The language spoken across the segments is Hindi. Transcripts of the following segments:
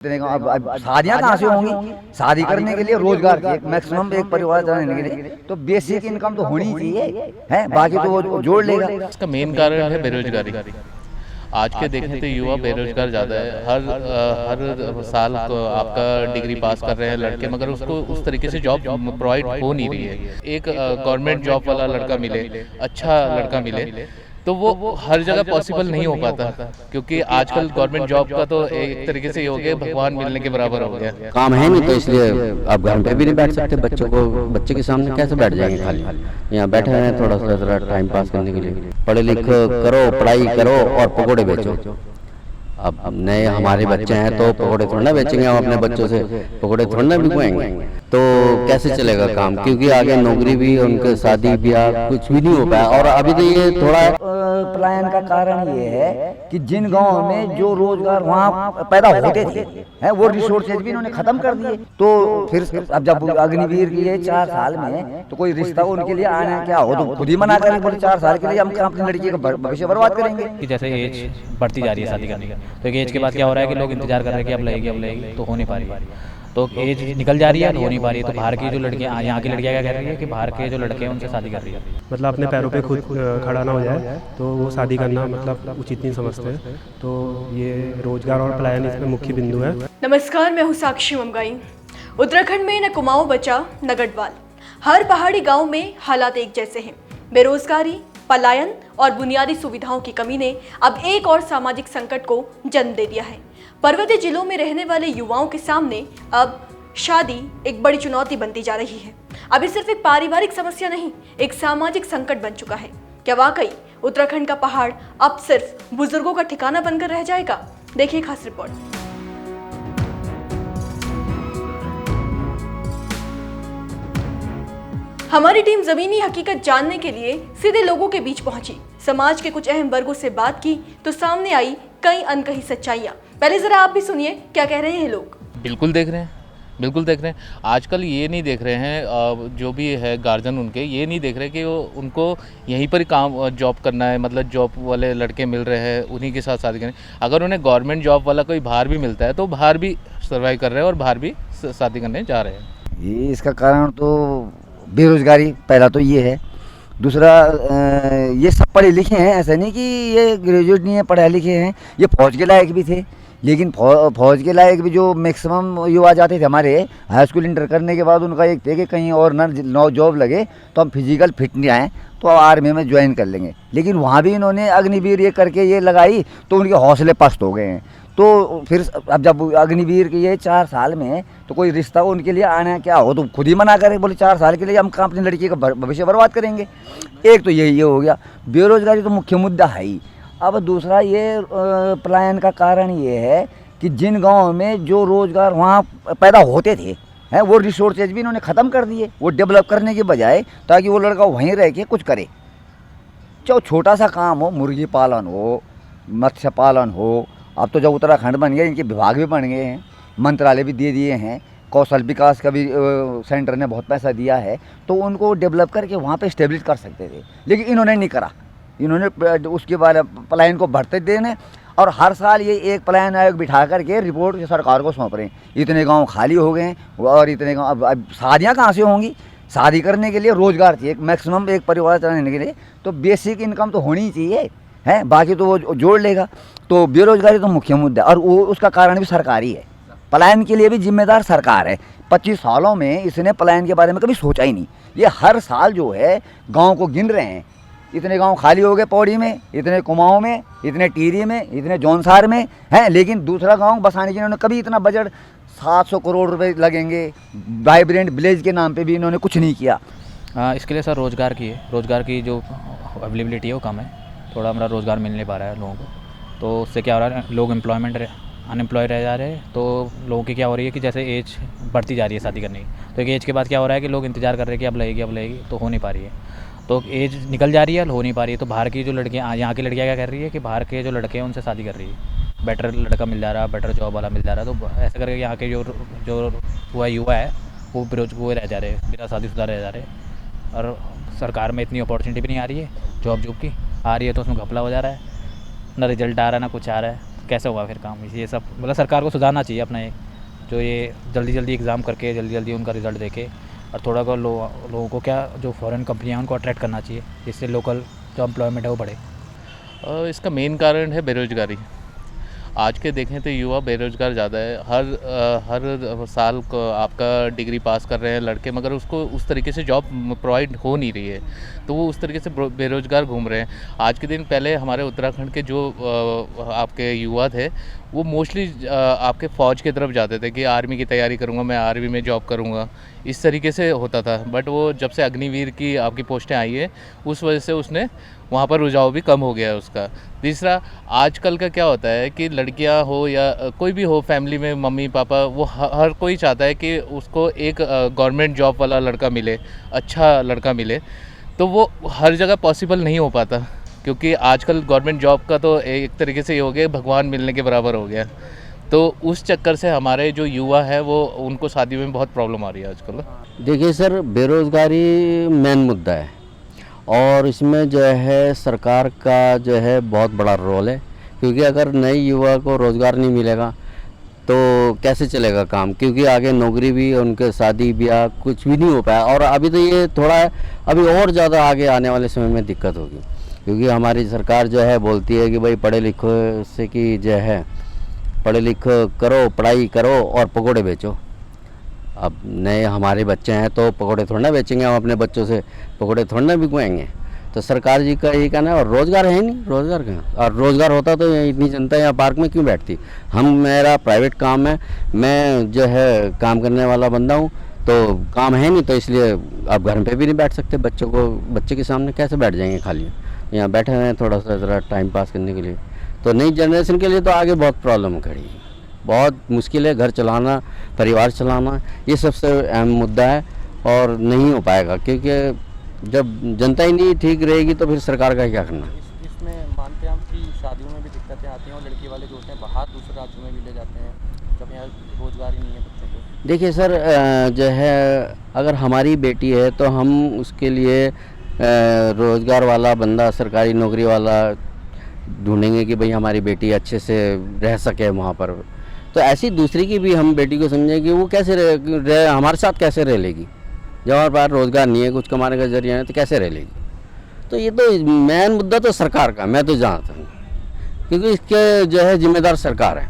इतने का अब शादियां कहाँ से होंगी। शादी करने के लिए रोजगार चाहिए, मैक्सिमम एक परिवार चलाने के लिए तो बेसिक इनकम तो होनी ही चाहिए है, बाकी तो वो जोड़ लेगा। इसका मेन कारण है बेरोजगारी। आज के देखें तो युवा बेरोजगार ज़्यादा है। हर साल आपका डिग्री पास कर रहे हैं लड़के, मगर उसको उस तरीके से जॉब प्रोवाइड हो नहीं रही है। एक गवर्नमेंट जॉब वाला लड़का मिले, अच्छा लड़का मिले, तो वो हर जगह पॉसिबल नहीं हो पाता, क्योंकि आजकल गवर्नमेंट जॉब का तो एक तरीके से ये हो गया भगवान मिलने के बराबर हो गया। काम है नहीं तो इसलिए आप घर पे भी नहीं बैठ सकते। बच्चे के सामने कैसे बैठ जाएंगे, खाली यहाँ बैठे हैं थोड़ा सा जरा टाइम पास करने के लिए। पढ़े लिखो करो, पढ़ाई करो और पकौड़े बेचो। अब नए हमारे बच्चे हैं तो पकौड़े थोड़ा ना बेचेंगे, हम अपने बच्चों से पकौड़े थोड़ा ना बिकवाएंगे, तो कैसे चलेगा काम, क्योंकि आगे नौकरी भी, उनके शादी ब्याह कुछ भी नहीं हो पाया। और अभी तो ये थोड़ा पलायन का कारण ये है कि जिन गांवों में जो रोजगार वहाँ पैदा होते थे हैं वो रिसोर्सेज भी इन्होंने खत्म कर दिए। तो फिर अब जब अग्निवीर की ये 4 साल में तो कोई रिश्ता उनके लिए आना क्या हो तो खुद ही मना करें, बोले 4 साल के लिए हम अपनी लड़की का भविष्य बर्बाद करेंगे। कि जैसे एज बढ़ती जा रही है शादी करने की, तो एक एज के बाद क्या हो रहा है कि लोग इंतजार कर रहे हैं कि अब लगेगी, तो हो नहीं पा रही है। तो एज निकल जा रही है तो हो नहीं पा रही है। तो बाहर की जो लड़कियां, यहाँ की लड़कियां क्या कर रही है कि बाहर के जो लड़के हैं उनसे शादी कर रही है। मतलब अपने पैरों पे खुद खड़ा ना हो जाए तो वो शादी करना मतलब उचित नहीं समझते। तो ये रोजगार और पलायन इसमें मुख्य बिंदु है। नमस्कार, मैं हूँ साक्षी ममगाई। उत्तराखंड में न कुमाऊं बचा न गढ़वाल। हर पहाड़ी गांव में हालात एक जैसे हैं। बेरोजगारी, पलायन और बुनियादी सुविधाओं की कमी ने अब एक और सामाजिक संकट को जन्म दे दिया है। पर्वतीय जिलों में रहने वाले युवाओं के सामने अब शादी एक बड़ी चुनौती बनती जा रही है। अब ये सिर्फ एक पारिवारिक समस्या नहीं, एक सामाजिक संकट बन चुका है। क्या वाकई उत्तराखंड का पहाड़ अब सिर्फ बुजुर्गों का ठिकाना बनकर रह जाएगा? देखिए खास रिपोर्ट। हमारी टीम जमीनी हकीकत जानने के लिए सीधे लोगों के बीच पहुंची, समाज के कुछ अहम वर्गों से बात की तो सामने आई कई अनकही सच्चाइयां। पहले जरा आप भी सुनिए क्या कह रहे हैं लोग। बिल्कुल देख रहे हैं, बिल्कुल देख रहे हैं। आजकल ये नहीं देख रहे हैं, जो भी है गार्जियन उनके ये नहीं देख रहे कि उनको यहीं पर काम जॉब करना है, मतलब जॉब वाले लड़के मिल रहे हैं उन्हीं के साथ शादी करनी। अगर उन्हें गवर्नमेंट जॉब वाला कोई बाहर भी मिलता है तो बाहर भी सर्वाइव कर रहे हैं और बाहर भी शादी करने जा रहे हैं। ये इसका कारण तो बेरोजगारी पहला तो ये है। दूसरा ये सब पढ़े लिखे हैं, ऐसा नहीं कि ये ग्रेजुएट नहीं है, पढ़े लिखे हैं। ये फौज के लायक भी थे, लेकिन फौज के लायक भी जो मैक्सिमम युवा जाते थे हमारे हाई स्कूल इंटर करने के बाद, उनका एक थे कि कहीं और ना जॉब लगे तो हम फिजिकल फिट नहीं आए तो आर्मी में ज्वाइन कर लेंगे। लेकिन वहाँ भी इन्होंने अग्निवीर ये करके ये लगाई तो उनके हौसले पस्त हो गए हैं। तो फिर अब जब अग्निवीर के ये 4 साल में तो कोई रिश्ता उनके लिए आना क्या हो तो खुद ही मना करें, बोले 4 साल के लिए हम अपनी लड़की का भविष्य बर्बाद करेंगे। एक तो ये हो गया, बेरोजगारी तो मुख्य मुद्दा है ही। अब दूसरा ये पलायन का कारण ये है कि जिन गाँव में जो रोजगार वहाँ पैदा होते थे हैं वो रिसोर्सेज भी इन्होंने ख़त्म कर दिए, वो डेवलप करने के बजाय, ताकि वो लड़का वहीं रह के कुछ करे। चाहे छोटा सा काम हो, मुर्गी पालन हो, मत्स्य पालन हो। अब तो जब उत्तराखंड बन गया, इनके विभाग भी बन गए हैं, मंत्रालय भी दे दिए हैं, कौशल विकास का भी सेंटर ने बहुत पैसा दिया है, तो उनको डेवलप करके वहाँ पे इस्टेब्लिश कर सकते थे। लेकिन इन्होंने नहीं करा। इन्होंने उसके बाद पलायन को बढ़ते देने और हर साल ये एक पलायन आयोग बिठा करके रिपोर्ट सरकार को सौंप रहे हैं। इतने गाँव खाली हो गए हैं और इतने गाँव अब शादियाँ कहाँ से होंगी। शादी करने के लिए रोज़गार चाहिए, मैक्सिमम एक परिवार चलाने के लिए तो बेसिक इनकम तो होनी ही चाहिए है, बाकी तो वो जोड़ लेगा। तो बेरोजगारी तो मुख्य मुद्दा और वो उसका कारण भी सरकारी है। पलायन के लिए भी जिम्मेदार सरकार है। 25 सालों में इसने पलायन के बारे में कभी सोचा ही नहीं। ये हर साल जो है गांव को गिन रहे हैं, इतने गांव खाली हो गए पौड़ी में, इतने कुमाऊं में, इतने टीरी में, इतने जौनसार में हैं, लेकिन दूसरा गांव बसाने के इन्होंने कभी इतना बजट 700 करोड़ रुपए लगेंगे वाइब्रेंट विलेज के नाम पे भी इन्होंने कुछ नहीं किया। इसके लिए सर रोज़गार की जो अवेलेबिलिटी है वो कम है। थोड़ा हमारा रोज़गार मिल नहीं पा रहा है लोगों को, तो उससे क्या हो रहा है, लोग अनएम्प्लॉय रह जा रहे हैं। तो लोगों की क्या हो रही है कि जैसे एज बढ़ती जा रही है शादी करने की, तो एक एज के बाद क्या हो रहा है कि लोग इंतजार कर रहे हैं कि अब लगेगी, तो हो नहीं पा रही है। तो एज निकल जा रही है, हो नहीं पा रही है। तो बाहर की जो लड़कियाँ, यहाँ की लड़कियाँ क्या कर रही है कि बाहर के जो लड़के हैं उनसे शादी कर रही है। बेटर लड़का मिल जा रहा है, बेटर जॉब वाला मिल जा रहा है, तो ऐसे करके यहाँ के जो हुआ युवा है वो वो रह जा रहे हैं, बिना शादीशुदा रह जा रहे हैं। और सरकार में इतनी अपॉर्चुनिटी भी नहीं आ रही है, जॉब की आ रही है तो उसमें घपला हो जा रहा है, ना रिजल्ट आ रहा है ना कुछ आ रहा है। कैसे होगा फिर काम। ये सब मतलब सरकार को सुधारना चाहिए अपना ये, जो ये जल्दी जल्दी एग्ज़ाम करके जल्दी जल्दी उनका रिज़ल्ट देके, और थोड़ा बहुत लोगों को क्या जो फॉरेन कंपनियाँ हैं उनको अट्रैक्ट करना चाहिए, जिससे लोकल जो एम्प्लॉयमेंट है वो बढ़े। इसका मेन कारण है बेरोजगारी। आज के देखें तो युवा बेरोजगार ज़्यादा है। हर साल को आपका डिग्री पास कर रहे हैं लड़के, मगर उसको उस तरीके से जॉब प्रोवाइड हो नहीं रही है, तो वो उस तरीके से बेरोजगार घूम रहे हैं। आज के दिन पहले हमारे उत्तराखंड के जो आपके युवा थे, वो मोस्टली आपके फ़ौज की तरफ जाते थे कि आर्मी की तैयारी करूँगा, मैं आर्मी में जॉब करूँगा, इस तरीके से होता था। बट वो जब से अग्निवीर की आपकी पोस्टें आई है, उस वजह से उसने वहाँ पर रुझाव भी कम हो गया है उसका। तीसरा, आजकल का क्या होता है कि लड़कियाँ हो या कोई भी हो फैमिली में, मम्मी पापा, वो हर कोई चाहता है कि उसको एक गवर्नमेंट जॉब वाला लड़का मिले, अच्छा लड़का मिले, तो वो हर जगह पॉसिबल नहीं हो पाता, क्योंकि आजकल गवर्नमेंट जॉब का तो एक तरीके से ये हो गया भगवान मिलने के बराबर हो गया। तो उस चक्कर से हमारे जो युवा है वो उनको शादी में बहुत प्रॉब्लम आ रही है आजकल। देखिए सर, बेरोज़गारी मेन मुद्दा है और इसमें जो है सरकार का जो है बहुत बड़ा रोल है, क्योंकि अगर नए युवा को रोज़गार नहीं मिलेगा तो कैसे चलेगा काम, क्योंकि आगे नौकरी भी, उनके शादी ब्याह कुछ भी नहीं हो पाया। और अभी तो ये थोड़ा है, अभी और ज़्यादा आगे आने वाले समय में दिक्कत होगी, क्योंकि हमारी सरकार जो है बोलती है कि भाई पढ़े लिखो से कि जो है पढ़े लिखो करो, पढ़ाई करो और पकौड़े बेचो। अब नए हमारे बच्चे हैं तो पकौड़े थोड़ा ना बेचेंगे, हम अपने बच्चों से पकौड़े थोड़ा ना बिकवाएंगे। तो सरकार जी का यही कहना है, और रोज़गार है नहीं, रोज़गार कहाँ, और रोज़गार होता तो इतनी जनता यहाँ पार्क में क्यों बैठती। मेरा प्राइवेट काम है, मैं जो है काम करने वाला बंदा हूँ, तो काम है नहीं, तो इसलिए आप घर पे भी नहीं बैठ सकते। बच्चे के सामने कैसे बैठ जाएंगे खाली, यहाँ बैठे हैं थोड़ा सा ज़रा टाइम पास करने के लिए। तो नई जनरेशन के लिए तो आगे बहुत प्रॉब्लम खड़ी है, बहुत मुश्किल है घर चलाना, परिवार चलाना, ये सबसे अहम मुद्दा है और नहीं हो पाएगा, क्योंकि जब जनता ही नहीं ठीक रहेगी तो फिर सरकार का क्या करना। इसमें मानते हैं हम कि शादियों में भी दिक्कतें आती हैं और लड़की वाले जो होते हैं बाहर दूसरे राज्यों में भी ले जाते हैं, जब यहाँ रोज़गार ही नहीं है बच्चों को। देखिए सर, जो है अगर हमारी बेटी है तो हम उसके लिए रोज़गार वाला बंदा, सरकारी नौकरी वाला ढूंढेंगे कि भाई हमारी बेटी अच्छे से रह सके वहाँ पर। तो ऐसी दूसरी की भी हम बेटी को समझें कि वो कैसे रह हमारे साथ कैसे रह लेगी, जब हमारे पास रोज़गार नहीं है, कुछ कमाने का जरिया है, तो कैसे रह लेगी। तो ये तो मेन मुद्दा तो सरकार का, मैं तो जानता हूँ, क्योंकि इसके जो है जिम्मेदार सरकार है।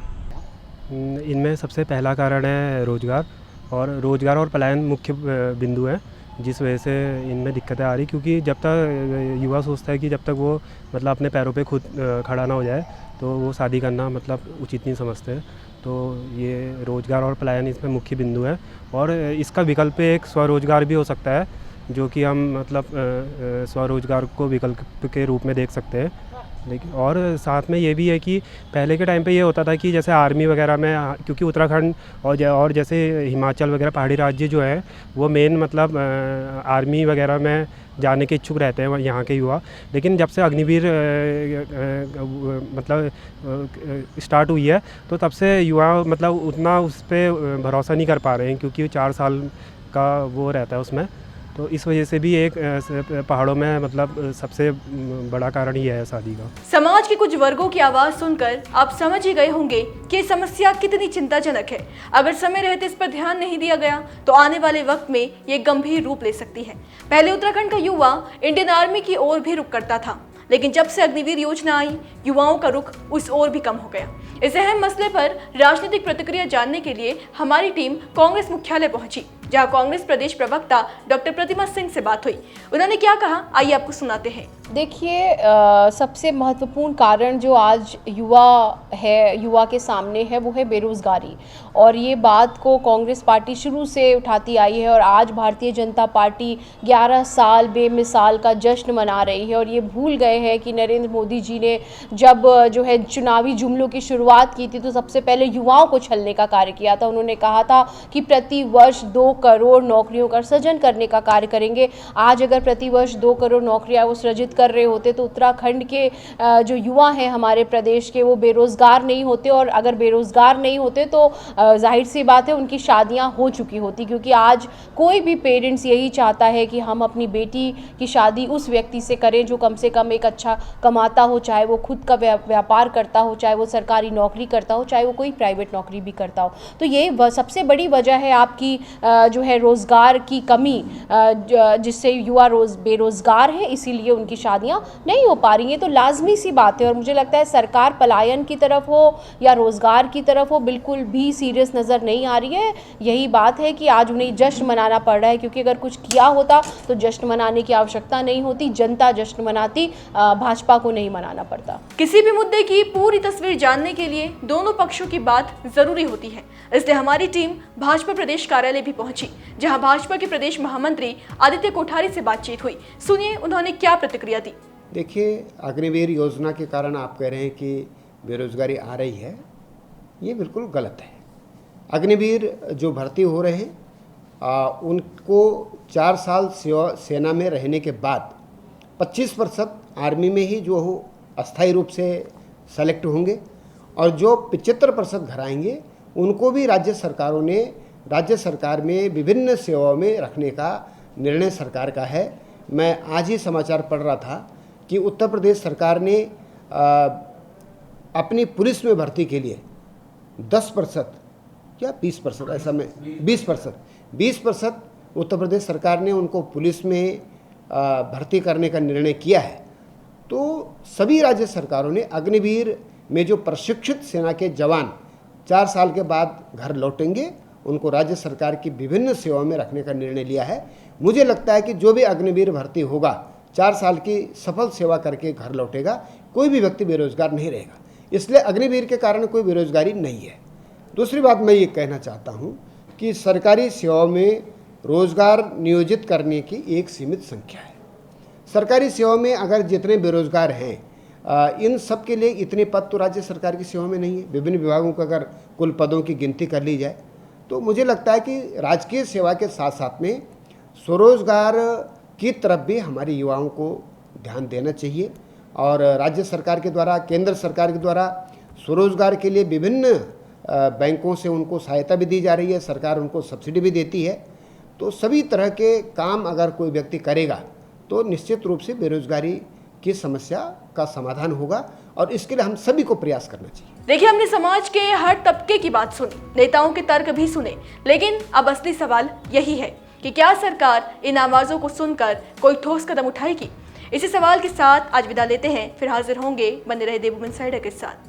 इनमें सबसे पहला कारण है रोज़गार, और रोज़गार और पलायन मुख्य बिंदु है जिस वजह से इनमें दिक्कतें आ रही। क्योंकि जब तक युवा सोचता है कि जब तक वो मतलब अपने पैरों पे खुद खड़ा ना हो जाए तो वो शादी करना मतलब उचित नहीं समझते। तो ये रोज़गार और पलायन इसमें मुख्य बिंदु है, और इसका विकल्प एक स्वरोज़गार भी हो सकता है, जो कि हम मतलब स्वरोज़गार को विकल्प के रूप में देख सकते हैं। लेकिन और साथ में ये भी है कि पहले के टाइम पे ये होता था कि जैसे आर्मी वगैरह में, क्योंकि उत्तराखंड और जैसे हिमाचल वगैरह पहाड़ी राज्य जो है वो मेन मतलब आर्मी वगैरह में जाने के इच्छुक रहते हैं यहाँ के युवा। लेकिन जब से अग्निवीर मतलब स्टार्ट हुई है तो तब से युवा मतलब उतना उस पर भरोसा नहीं कर पा रहे हैं, क्योंकि 4 साल का वो रहता है उसमें। तो इस वजह से भी एक पहाड़ों में मतलब सबसे बड़ा कारण ये है शादी का। समाज के कुछ वर्गों की आवाज सुनकर आप समझ ही गए होंगे कि ये समस्या कितनी चिंताजनक है। अगर समय रहते इस पर ध्यान नहीं दिया गया तो आने वाले वक्त में ये गंभीर रूप ले सकती है। पहले उत्तराखंड का युवा इंडियन आर्मी की ओर भी रुख करता था, लेकिन जब से अग्निवीर योजना आई युवाओं का रुख उस ओर भी कम हो गया। इस अहम मसले पर राजनीतिक प्रतिक्रिया जानने के लिए हमारी टीम कांग्रेस मुख्यालय पहुंची, जहां कांग्रेस प्रदेश प्रवक्ता डॉक्टर प्रतिमा सिंह से बात हुई। उन्होंने क्या कहा, आइए आपको सुनाते हैं। देखिए, सबसे महत्वपूर्ण कारण जो आज युवा के सामने है वो है बेरोज़गारी, और ये बात को कांग्रेस पार्टी शुरू से उठाती आई है। और आज भारतीय जनता पार्टी 11 साल बेमिसाल का जश्न मना रही है, और ये भूल गए हैं कि नरेंद्र मोदी जी ने जब जो है चुनावी जुमलों की शुरुआत की थी तो सबसे पहले युवाओं को छलने का कार्य किया था। उन्होंने कहा था कि प्रति वर्ष 2 करोड़ नौकरियों का सृजन करने का कार्य करेंगे। आज अगर प्रति वर्ष 2 करोड़ नौकरियां वो सृजित कर रहे होते तो उत्तराखंड के जो युवा हैं हमारे प्रदेश के वो बेरोज़गार नहीं होते, और अगर बेरोज़गार नहीं होते तो जाहिर सी बात है उनकी शादियां हो चुकी होती, क्योंकि आज कोई भी पेरेंट्स यही चाहता है कि हम अपनी बेटी की शादी उस व्यक्ति से करें जो कम से कम एक अच्छा कमाता हो, चाहे वो खुद का व्यापार करता हो, चाहे वो सरकारी नौकरी करता हो, चाहे वो कोई प्राइवेट नौकरी भी करता हो। तो ये सबसे बड़ी वजह है आपकी जो है रोज़गार की कमी, जिससे युवा बेरोज़गार हैं, इसीलिए उनकी शादियां नहीं हो पा रही हैं। तो लाजमी सी बात है, और मुझे लगता है सरकार पलायन की तरफ हो या रोज़गार की तरफ हो बिल्कुल भी सीरियस नज़र नहीं आ रही है। यही बात है कि आज उन्हें जश्न मनाना पड़ रहा है, क्योंकि अगर कुछ किया होता तो जश्न मनाने की आवश्यकता नहीं होती, जनता जश्न मनाती, भाजपा को नहीं मनाना पड़ता। किसी भी मुद्दे की पूरी तस्वीर जानने के लिए दोनों पक्षों की बात जरूरी होती है, इसलिए हमारी टीम भाजपा प्रदेश कार्यालय भी पहुंची, जहां भाजपा के प्रदेश महामंत्री आदित्य कोठारी से बातचीत हुई। सुनिए उन्होंने क्या प्रतिक्रिया दी। देखिए, अग्निवीर योजना के कारण आप कह रहे हैं कि बेरोजगारी आ रही है, ये बिल्कुल गलत है। अग्निवीर जो भर्ती हो रहे हैं उनको 4 साल सेना में रहने के बाद 25% आर्मी में ही जो हो अस्थायी रूप से सेलेक्ट होंगे, और जो 75% घर आएंगे उनको भी राज्य सरकारों ने राज्य सरकार में विभिन्न सेवाओं में रखने का निर्णय सरकार का है। मैं आज ही समाचार पढ़ रहा था कि उत्तर प्रदेश सरकार ने अपनी पुलिस में भर्ती के लिए 10% या 20%, ऐसा में 20% उत्तर प्रदेश सरकार ने उनको पुलिस में भर्ती करने का निर्णय किया है। तो सभी राज्य सरकारों ने अग्निवीर में जो प्रशिक्षित सेना के जवान 4 साल के बाद घर लौटेंगे, उनको राज्य सरकार की विभिन्न सेवाओं में रखने का निर्णय लिया है। मुझे लगता है कि जो भी अग्निवीर भर्ती होगा 4 साल की सफल सेवा करके घर लौटेगा, कोई भी व्यक्ति बेरोजगार नहीं रहेगा। इसलिए अग्निवीर के कारण कोई बेरोजगारी नहीं है। दूसरी बात मैं ये कहना चाहता हूँ कि सरकारी सेवाओं में रोजगार नियोजित करने की एक सीमित संख्या है। सरकारी सेवा में अगर जितने बेरोजगार हैं इन सब के लिए इतने पद तो राज्य सरकार की सेवा में नहीं है। विभिन्न विभागों का अगर कुल पदों की गिनती कर ली जाए तो मुझे लगता है कि राजकीय सेवा के साथ साथ में स्वरोजगार की तरफ भी हमारे युवाओं को ध्यान देना चाहिए, और राज्य सरकार के द्वारा, केंद्र सरकार के द्वारा स्वरोजगार के लिए विभिन्न बैंकों से उनको सहायता भी दी जा रही है, सरकार उनको सब्सिडी भी देती है। तो सभी तरह के काम अगर कोई व्यक्ति करेगा तो निश्चित रूप से बेरोजगारी की समस्या का समाधान होगा, और इसके लिए हम सभी को प्रयास करना चाहिए। देखिए, हमने समाज के हर तबके की बात सुनी, नेताओं के तर्क भी सुने, लेकिन अब असली सवाल यही है कि क्या सरकार इन आवाजों को सुनकर कोई ठोस कदम उठाएगी। इसी सवाल के साथ आज विदा लेते हैं, फिर हाजिर होंगे। बने रहे देवभूमि इनसाइडर के साथ।